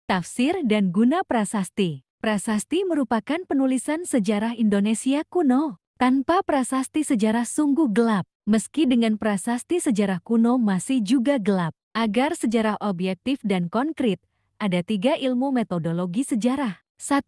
Tafsir dan guna prasasti. Prasasti merupakan penulisan sejarah Indonesia kuno. Tanpa prasasti sejarah sungguh gelap. Meski dengan prasasti sejarah kuno masih juga gelap. Agar sejarah objektif dan konkret, ada 3 ilmu metodologi sejarah. 1.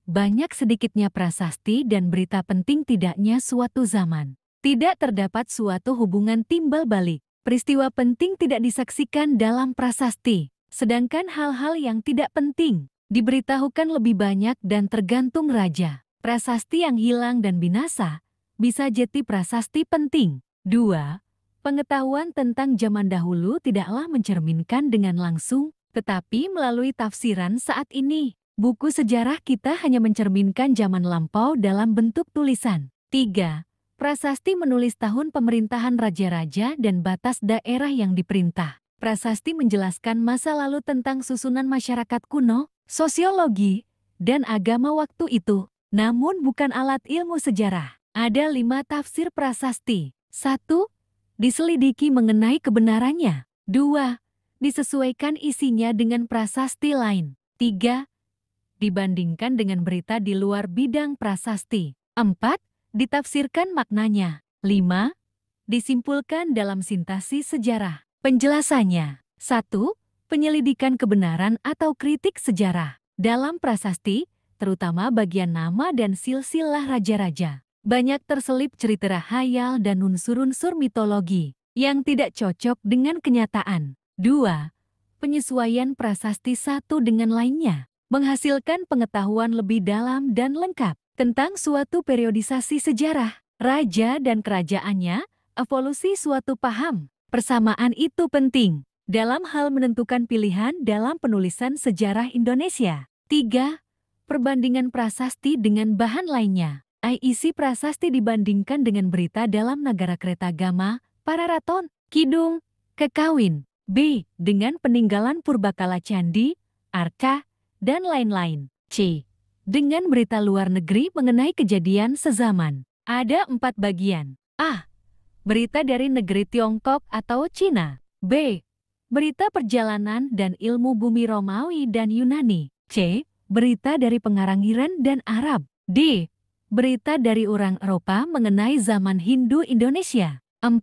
Banyak sedikitnya prasasti dan berita penting tidaknya suatu zaman. Tidak terdapat suatu hubungan timbal balik. Peristiwa penting tidak disaksikan dalam prasasti. Sedangkan hal-hal yang tidak penting diberitahukan lebih banyak dan tergantung raja. Prasasti yang hilang dan binasa bisa jadi prasasti penting. 2. Pengetahuan tentang zaman dahulu tidaklah mencerminkan dengan langsung, tetapi melalui tafsiran saat ini. Buku sejarah kita hanya mencerminkan zaman lampau dalam bentuk tulisan. 3. Prasasti menulis tahun pemerintahan raja-raja dan batas daerah yang diperintah. Prasasti menjelaskan masa lalu tentang susunan masyarakat kuno, sosiologi, dan agama waktu itu. Namun bukan alat ilmu sejarah. Ada 5 tafsir prasasti. 1. Diselidiki mengenai kebenarannya. 2. Disesuaikan isinya dengan prasasti lain. 3. Dibandingkan dengan berita di luar bidang prasasti. 4. Ditafsirkan maknanya. 5. Disimpulkan dalam sintesis sejarah. Penjelasannya. 1. Penyelidikan kebenaran atau kritik sejarah. Dalam prasasti, terutama bagian nama dan silsilah raja-raja, banyak terselip cerita khayal dan unsur-unsur mitologi yang tidak cocok dengan kenyataan. 2. Penyesuaian prasasti satu dengan lainnya, menghasilkan pengetahuan lebih dalam dan lengkap tentang suatu periodisasi sejarah, raja dan kerajaannya, evolusi suatu paham. Persamaan itu penting dalam hal menentukan pilihan dalam penulisan sejarah Indonesia. 3. Perbandingan prasasti dengan bahan lainnya. Isi prasasti dibandingkan dengan berita dalam Nagara Kretagama, Pararaton, Kidung, Kekawin. B. Dengan peninggalan purbakala candi, arca, dan lain-lain. C. Dengan berita luar negeri mengenai kejadian sezaman. Ada 4 bagian. A. Berita dari negeri Tiongkok atau Cina. B. Berita perjalanan dan ilmu bumi Romawi dan Yunani. C. Berita dari pengarang Iran dan Arab. D. Berita dari orang Eropa mengenai zaman Hindu Indonesia. 4.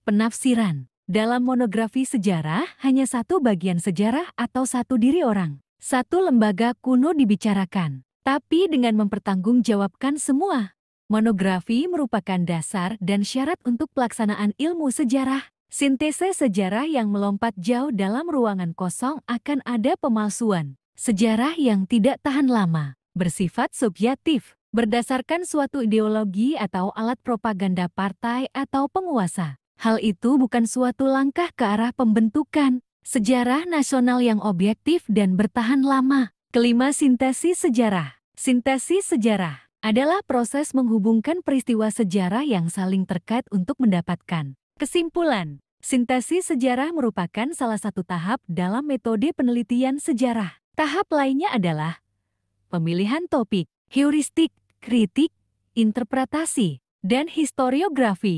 Penafsiran. Dalam monografi sejarah, hanya 1 bagian sejarah atau 1 diri orang, 1 lembaga kuno dibicarakan, tapi dengan mempertanggungjawabkan semua. Monografi merupakan dasar dan syarat untuk pelaksanaan ilmu sejarah. Sintesis sejarah yang melompat jauh dalam ruangan kosong akan ada pemalsuan. Sejarah yang tidak tahan lama, bersifat subjektif, berdasarkan suatu ideologi atau alat propaganda partai atau penguasa. Hal itu bukan suatu langkah ke arah pembentukan sejarah nasional yang objektif dan bertahan lama. Kelima, sintesis sejarah. Sintesis sejarah adalah proses menghubungkan peristiwa sejarah yang saling terkait untuk mendapatkan kesimpulan. Sintesis sejarah merupakan salah satu tahap dalam metode penelitian sejarah. Tahap lainnya adalah pemilihan topik, heuristik, kritik, interpretasi, dan historiografi.